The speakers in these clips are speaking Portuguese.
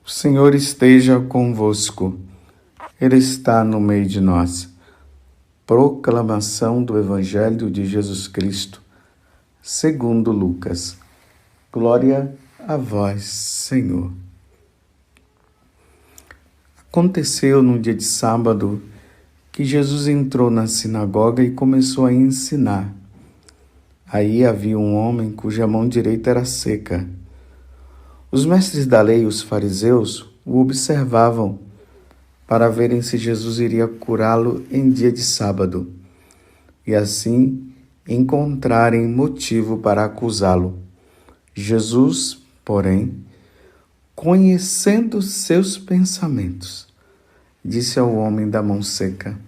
O Senhor esteja convosco, Ele está no meio de nós. Proclamação do Evangelho de Jesus Cristo, segundo Lucas. Glória a vós, Senhor. Aconteceu num dia de sábado que Jesus entrou na sinagoga e começou a ensinar. Aí havia um homem cuja mão direita era seca. Os mestres da lei e os fariseus o observavam para verem se Jesus iria curá-lo em dia de sábado e assim encontrarem motivo para acusá-lo. Jesus, porém, conhecendo seus pensamentos, disse ao homem da mão seca: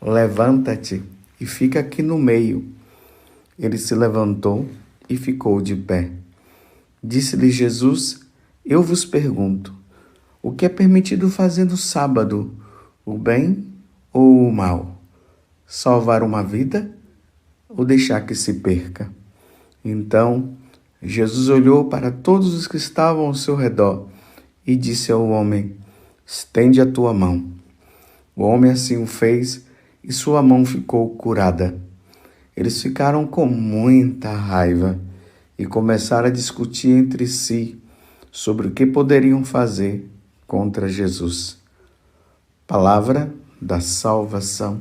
levanta-te e fica aqui no meio. Ele se levantou e ficou de pé. Disse-lhe Jesus: eu vos pergunto, o que é permitido fazer no sábado, o bem ou o mal? Salvar uma vida ou deixar que se perca? Então, Jesus olhou para todos os que estavam ao seu redor e disse ao homem: estende a tua mão. O homem assim o fez e sua mão ficou curada. Eles ficaram com muita raiva e começaram a discutir entre si sobre o que poderiam fazer contra Jesus. Palavra da salvação.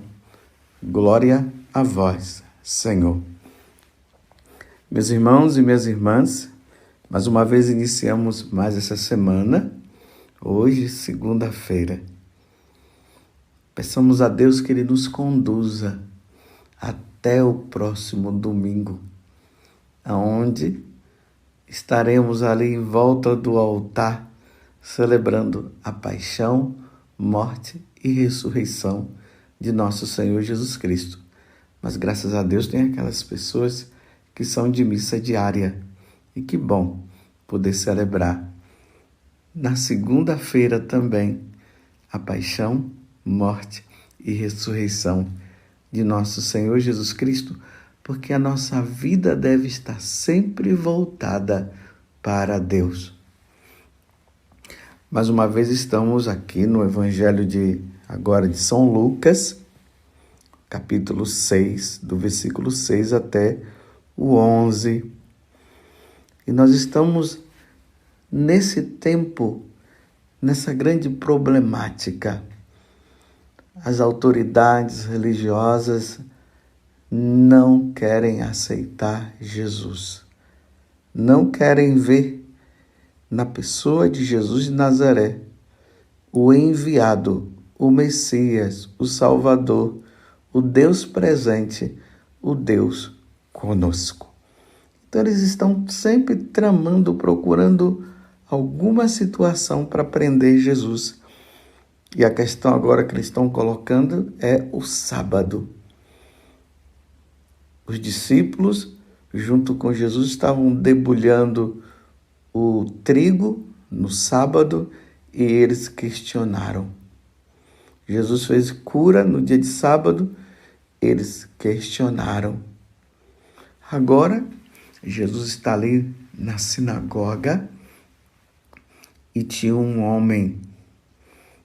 Glória a vós, Senhor. Meus irmãos e minhas irmãs, mais uma vez iniciamos mais essa semana, hoje, segunda-feira. Peçamos a Deus que Ele nos conduza até o próximo domingo, aonde estaremos ali em volta do altar, celebrando a paixão, morte e ressurreição de nosso Senhor Jesus Cristo. Mas graças a Deus tem aquelas pessoas que são de missa diária. E que bom poder celebrar na segunda-feira também a paixão, morte e ressurreição de nosso Senhor Jesus Cristo, porque a nossa vida deve estar sempre voltada para Deus. Mais uma vez estamos aqui no Evangelho de São Lucas, capítulo 6, do versículo 6 até o 11. E nós estamos nesse tempo, nessa grande problemática. As autoridades religiosas não querem aceitar Jesus. Não querem ver na pessoa de Jesus de Nazaré o enviado, o Messias, o Salvador, o Deus presente, o Deus conosco. Então eles estão sempre tramando, procurando alguma situação para prender Jesus. E a questão agora que eles estão colocando é o sábado. Os discípulos, junto com Jesus, estavam debulhando o trigo no sábado e eles questionaram. Jesus fez cura no dia de sábado, eles questionaram. Agora, Jesus está ali na sinagoga e tinha um homem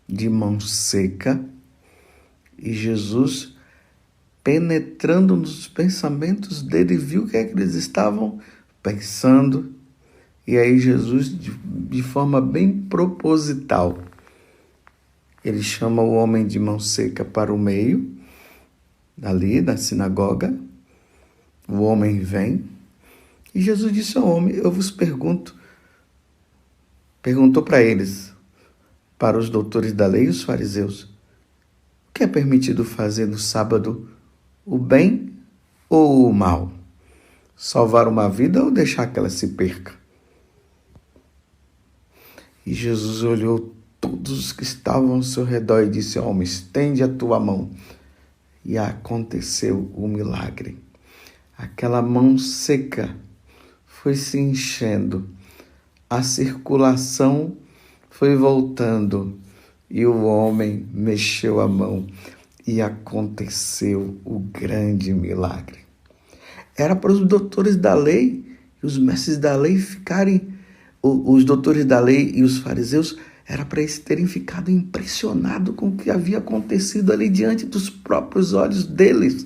de mão seca e Jesus, penetrando nos pensamentos dele, viu o que é que eles estavam pensando. E aí Jesus, de forma bem proposital, ele chama o homem de mão seca para o meio, ali da sinagoga. O homem vem e Jesus disse ao homem: eu vos pergunto. Perguntou para eles, para os doutores da lei e os fariseus: o que é permitido fazer no sábado, o bem ou o mal? Salvar uma vida ou deixar que ela se perca? E Jesus olhou todos os que estavam ao seu redor e disse: homem, estende a tua mão. E aconteceu o milagre. Aquela mão seca foi se enchendo, a circulação foi voltando e o homem mexeu a mão e aconteceu o grande milagre. Era para os doutores da lei e os mestres da lei ficarem, os doutores da lei e os fariseus Era para eles terem ficado impressionados com o que havia acontecido ali diante dos próprios olhos deles.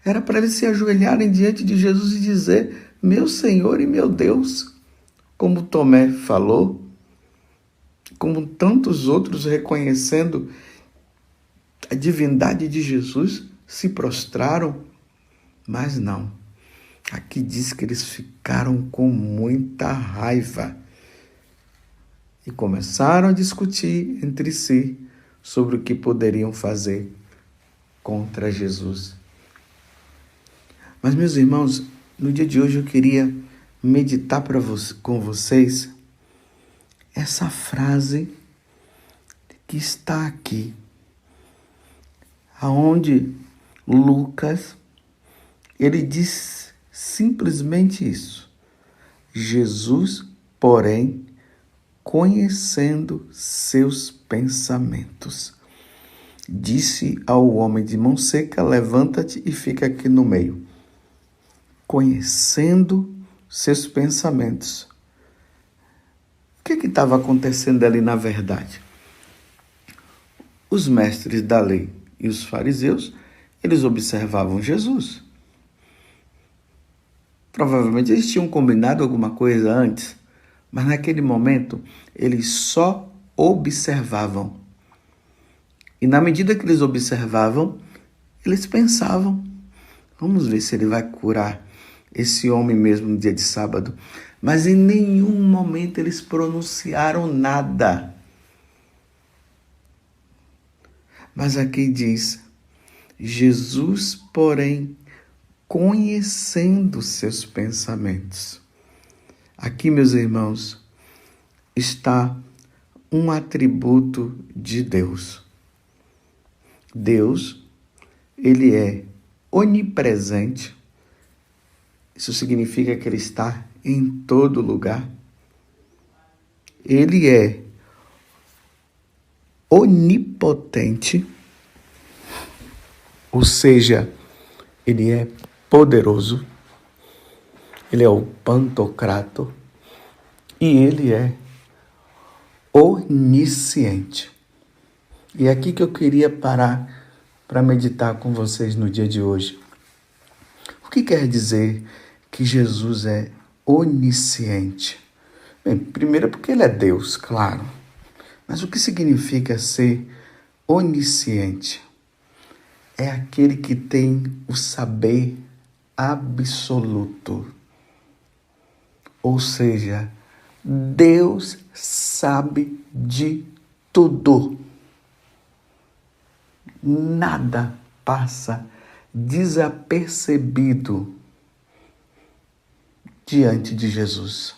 Era para eles se ajoelharem diante de Jesus e dizer: meu Senhor e meu Deus. Como Tomé falou, como tantos outros reconhecendo a divindade de Jesus, se prostraram, mas não. Aqui diz que eles ficaram com muita raiva e começaram a discutir entre si sobre o que poderiam fazer contra Jesus. Mas, meus irmãos, no dia de hoje eu queria meditar com vocês essa frase que está aqui, aonde Lucas, ele diz simplesmente isso: Jesus, porém, conhecendo seus pensamentos, disse ao homem de mão seca: levanta-te e fica aqui no meio. Conhecendo seus pensamentos. O que estava acontecendo ali na verdade? Os mestres da lei e os fariseus, eles observavam Jesus. Provavelmente eles tinham combinado alguma coisa antes, mas naquele momento eles só observavam. E na medida que eles observavam, eles pensavam: vamos ver se ele vai curar esse homem mesmo no dia de sábado. Mas em nenhum momento eles pronunciaram nada. Mas aqui diz: Jesus, porém, conhecendo seus pensamentos. Aqui, meus irmãos, está um atributo de Deus. Deus, ele é onipresente. Isso significa que ele está em todo lugar. Ele é onipotente, ou seja, ele é poderoso. Ele é o pantocrato e ele é onisciente. E é aqui que eu queria parar para meditar com vocês no dia de hoje. O que quer dizer que Jesus é onisciente? Bem, primeiro porque ele é Deus, claro. Mas o que significa ser onisciente? É aquele que tem o saber absoluto. Ou seja, Deus sabe de tudo. Nada passa desapercebido diante de Jesus,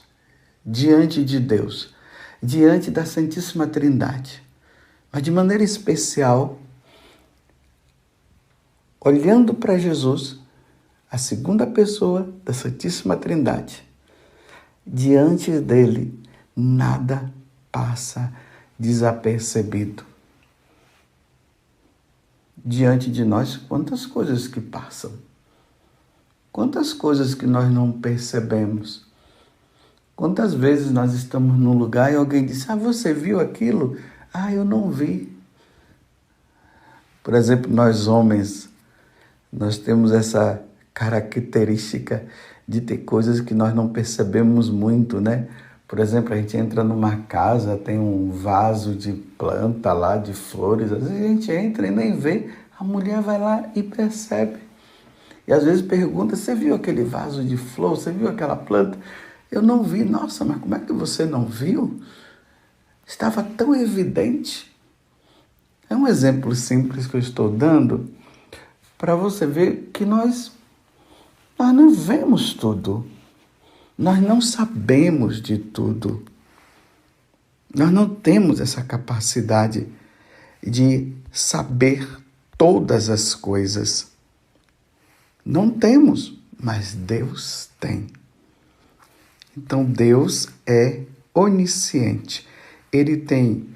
diante de Deus, diante da Santíssima Trindade. Mas de maneira especial, olhando para Jesus, a segunda pessoa da Santíssima Trindade, diante dele, nada passa desapercebido. Diante de nós, quantas coisas que passam. Quantas coisas que nós não percebemos. Quantas vezes nós estamos num lugar e alguém diz: você viu aquilo? Eu não vi. Por exemplo, nós homens, nós temos essa característica de ter coisas que nós não percebemos muito, né? Por exemplo, a gente entra numa casa, tem um vaso de planta lá, de flores, às vezes a gente entra e nem vê, a mulher vai lá e percebe. E às vezes pergunta: você viu aquele vaso de flor? Você viu aquela planta? Eu não vi. Nossa, mas como é que você não viu? Estava tão evidente. É um exemplo simples que eu estou dando para você ver que nós não vemos tudo. Nós não sabemos de tudo. Nós não temos essa capacidade de saber todas as coisas. Não temos, mas Deus tem. Então Deus é onisciente. Ele tem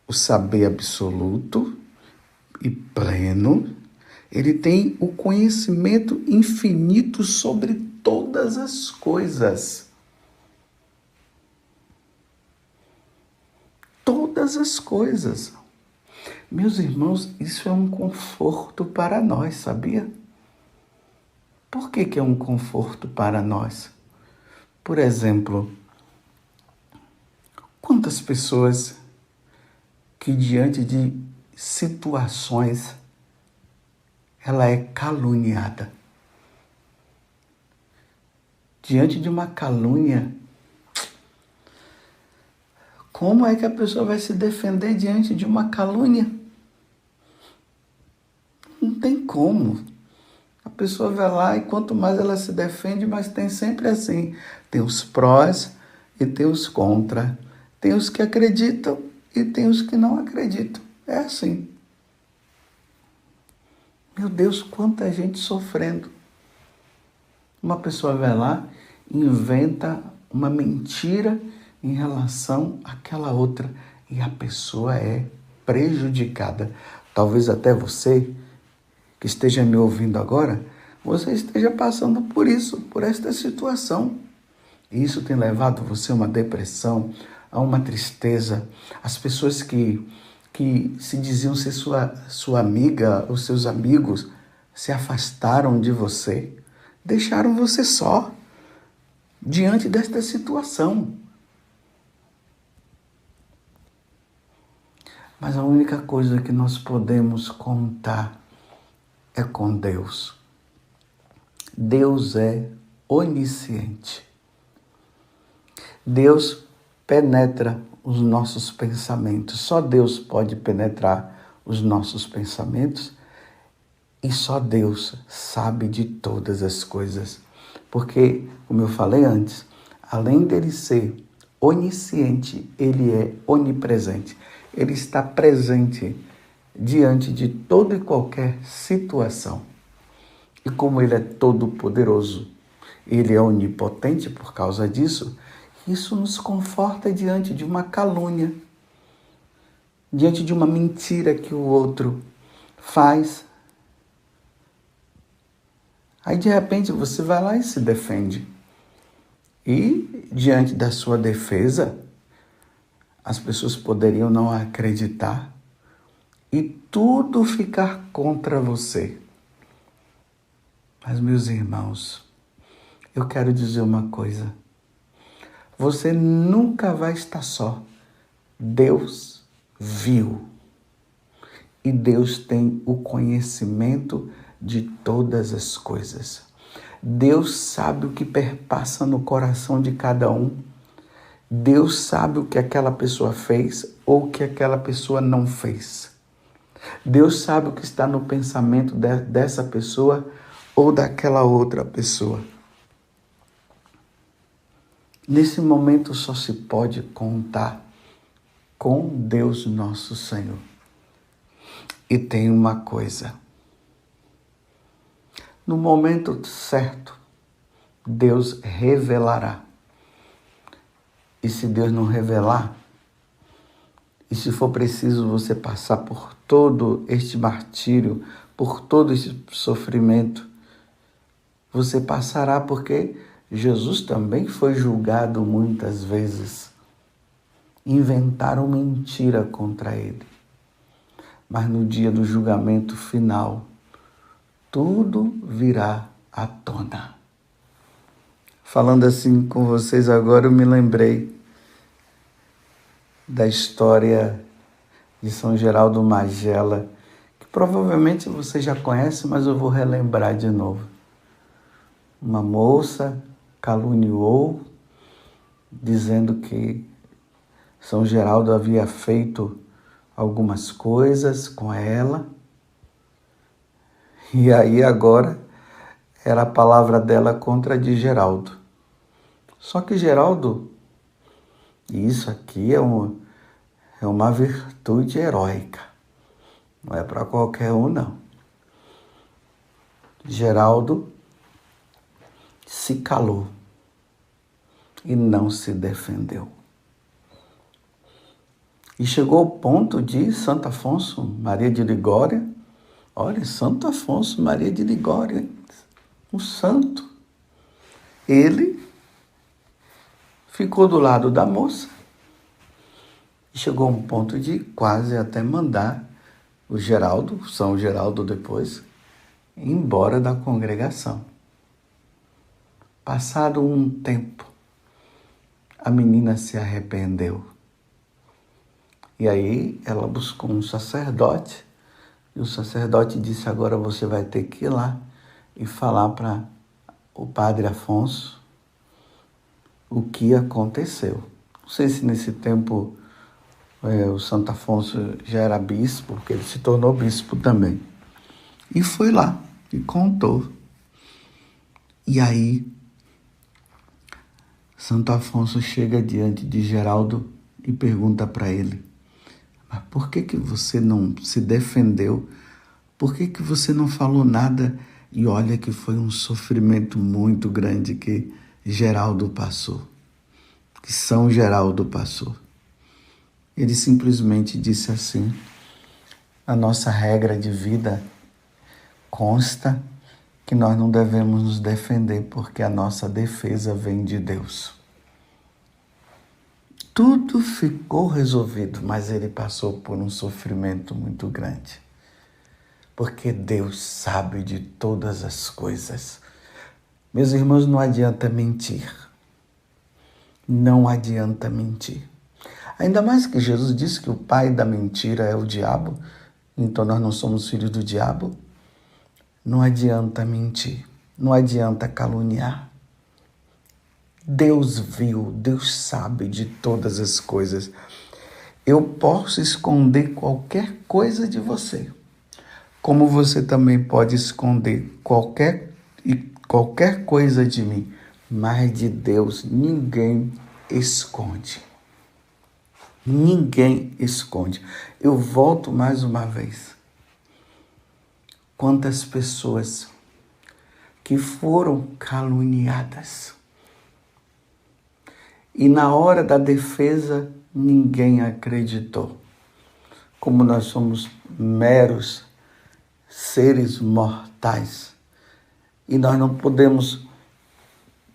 o saber absoluto e pleno. Ele tem o conhecimento infinito sobre todas as coisas. todas as coisas. Meus irmãos, isso é um conforto para nós, sabia? Por que é um conforto para nós? Por exemplo, quantas pessoas que diante de situações ela é caluniada. Diante de uma calúnia, como é que a pessoa vai se defender diante de uma calúnia? Não tem como. A pessoa vai lá e quanto mais ela se defende, mas tem sempre assim. Tem os prós e tem os contra. Tem os que acreditam e tem os que não acreditam. É assim. Meu Deus, quanta gente sofrendo. Uma pessoa vai lá e inventa uma mentira em relação àquela outra e a pessoa é prejudicada. Talvez até você que esteja me ouvindo agora, você esteja passando por isso, por esta situação. E isso tem levado você a uma depressão, a uma tristeza. As pessoas que se diziam ser sua amiga, os seus amigos, se afastaram de você, deixaram você só diante desta situação. Mas a única coisa que nós podemos contar é com Deus. Deus é onisciente. Deus penetra os nossos pensamentos. Só Deus pode penetrar os nossos pensamentos e só Deus sabe de todas as coisas. Porque, como eu falei antes, além dele ser onisciente, ele é onipresente. Ele está presente diante de toda e qualquer situação. E como ele é todo poderoso, ele é onipotente por causa disso, isso nos conforta diante de uma calúnia, diante de uma mentira que o outro faz. Aí de repente você vai lá e se defende. E diante da sua defesa, as pessoas poderiam não acreditar e tudo ficar contra você. Mas, meus irmãos, eu quero dizer uma coisa. Você nunca vai estar só. Deus viu. E Deus tem o conhecimento de todas as coisas. Deus sabe o que perpassa no coração de cada um. Deus sabe o que aquela pessoa fez ou o que aquela pessoa não fez. Deus sabe o que está no pensamento dessa pessoa ou daquela outra pessoa. Nesse momento só se pode contar com Deus nosso Senhor. E tem uma coisa. No momento certo, Deus revelará. E se Deus não revelar, e se for preciso você passar por todo este martírio, por todo esse sofrimento, você passará porque Jesus também foi julgado muitas vezes. Inventaram mentira contra ele. Mas no dia do julgamento final, tudo virá à tona. Falando assim com vocês agora, eu me lembrei da história de São Geraldo Magela, que provavelmente você já conhece, mas eu vou relembrar de novo. Uma moça caluniou, dizendo que São Geraldo havia feito algumas coisas com ela, e aí agora era a palavra dela contra a de Geraldo. Só que Geraldo, e isso aqui é uma virtude heróica, não é para qualquer um não. Geraldo se calou e não se defendeu. E chegou ao ponto de Santo Afonso Maria de Ligória, olha, Santo Afonso Maria de Ligória, um santo, ele ficou do lado da moça E chegou a um ponto de quase até mandar o Geraldo, São Geraldo depois, embora da congregação. Passado um tempo, a menina se arrependeu. E aí ela buscou um sacerdote, e o sacerdote disse: agora você vai ter que ir lá e falar para o padre Afonso o que aconteceu. Não sei se nesse tempo o Santo Afonso já era bispo, porque ele se tornou bispo também. E foi lá e contou. E aí Santo Afonso chega diante de Geraldo e pergunta para ele: mas por que você não se defendeu? Por que você não falou nada? E olha que foi um sofrimento muito grande que Geraldo passou, que São Geraldo passou. Ele simplesmente disse assim: a nossa regra de vida consta que nós não devemos nos defender porque a nossa defesa vem de Deus. Tudo ficou resolvido, mas ele passou por um sofrimento muito grande. Porque Deus sabe de todas as coisas. Meus irmãos, não adianta mentir. Não adianta mentir. Ainda mais que Jesus disse que o pai da mentira é o diabo, então nós não somos filhos do diabo. Não adianta mentir, não adianta caluniar. Deus viu, Deus sabe de todas as coisas. Eu posso esconder qualquer coisa de você, como você também pode esconder qualquer coisa de mim, mas de Deus ninguém esconde. Ninguém esconde. Eu volto mais uma vez. Quantas pessoas que foram caluniadas e na hora da defesa ninguém acreditou. Como nós somos meros seres mortais e nós não podemos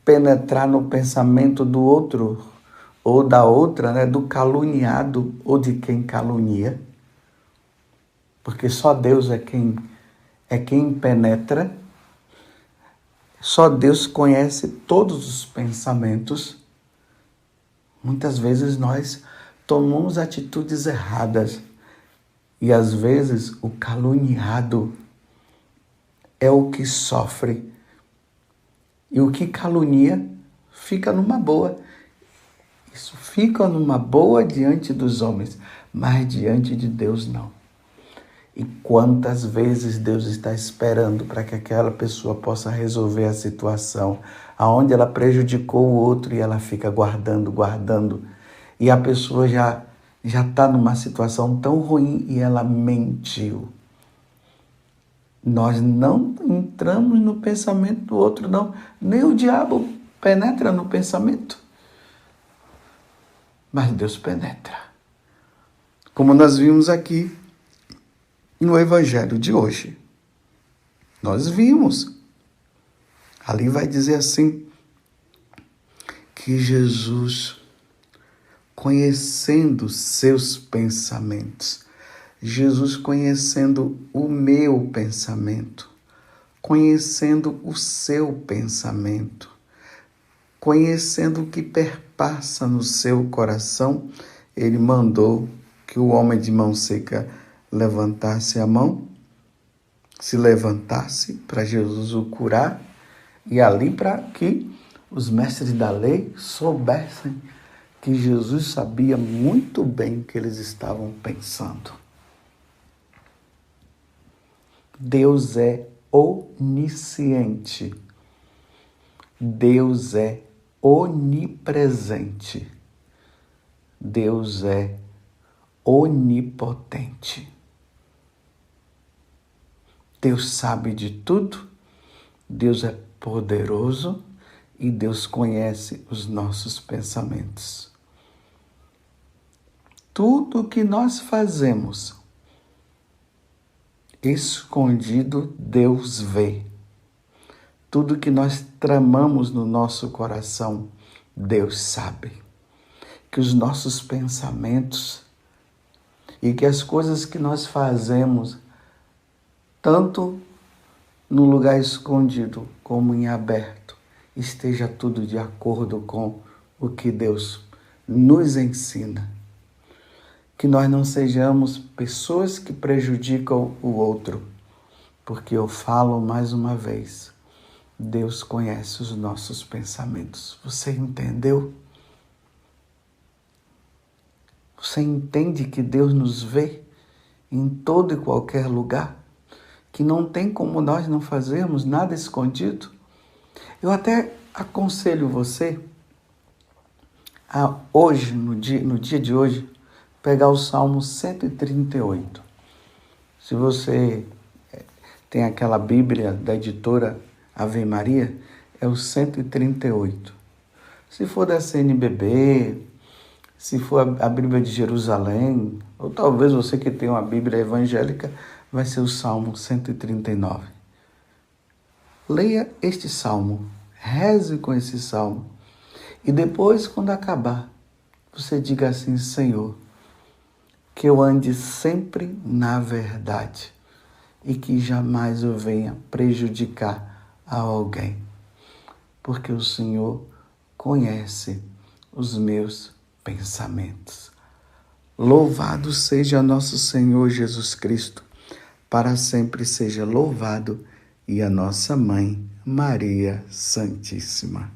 penetrar no pensamento do outro ou da outra, do caluniado ou de quem calunia, porque só Deus é quem penetra, só Deus conhece todos os pensamentos. Muitas vezes nós tomamos atitudes erradas e às vezes o caluniado é o que sofre e o que calunia fica numa boa. Isso fica numa boa diante dos homens, mas diante de Deus não. E quantas vezes Deus está esperando para que aquela pessoa possa resolver a situação, aonde ela prejudicou o outro e ela fica guardando. E a pessoa já está numa situação tão ruim e ela mentiu. Nós não entramos no pensamento do outro, não. Nem o diabo penetra no pensamento. Mas Deus penetra. Como nós vimos aqui no Evangelho de hoje. Nós vimos. Ali vai dizer assim, que Jesus, conhecendo seus pensamentos, Jesus conhecendo o meu pensamento, conhecendo o seu pensamento, conhecendo o que perpassa no seu coração, ele mandou que o homem de mão seca levantasse a mão, se levantasse para Jesus o curar, e ali para que os mestres da lei soubessem que Jesus sabia muito bem o que eles estavam pensando. Deus é onisciente. Deus é onipresente. Deus é onipotente. Deus sabe de tudo, Deus é poderoso e Deus conhece os nossos pensamentos. Tudo que nós fazemos escondido, Deus vê. Tudo que nós tramamos no nosso coração, Deus sabe. Que os nossos pensamentos e que as coisas que nós fazemos, tanto no lugar escondido como em aberto, esteja tudo de acordo com o que Deus nos ensina. Que nós não sejamos pessoas que prejudicam o outro, porque eu falo mais uma vez, Deus conhece os nossos pensamentos. Você entendeu? Você entende que Deus nos vê em todo e qualquer lugar? Que não tem como nós não fazermos nada escondido? Eu até aconselho você a hoje, no dia de hoje, pegar o Salmo 138. Se você tem aquela Bíblia da editora Ave Maria, é o 138. Se for da CNBB, se for a Bíblia de Jerusalém, ou talvez você que tem uma Bíblia evangélica, vai ser o Salmo 139. Leia este Salmo, reze com esse Salmo, e depois, quando acabar, você diga assim: Senhor, que eu ande sempre na verdade e que jamais eu venha prejudicar a alguém, porque o Senhor conhece os meus pensamentos. Louvado seja nosso Senhor Jesus Cristo, para sempre seja louvado, e a nossa Mãe, Maria Santíssima.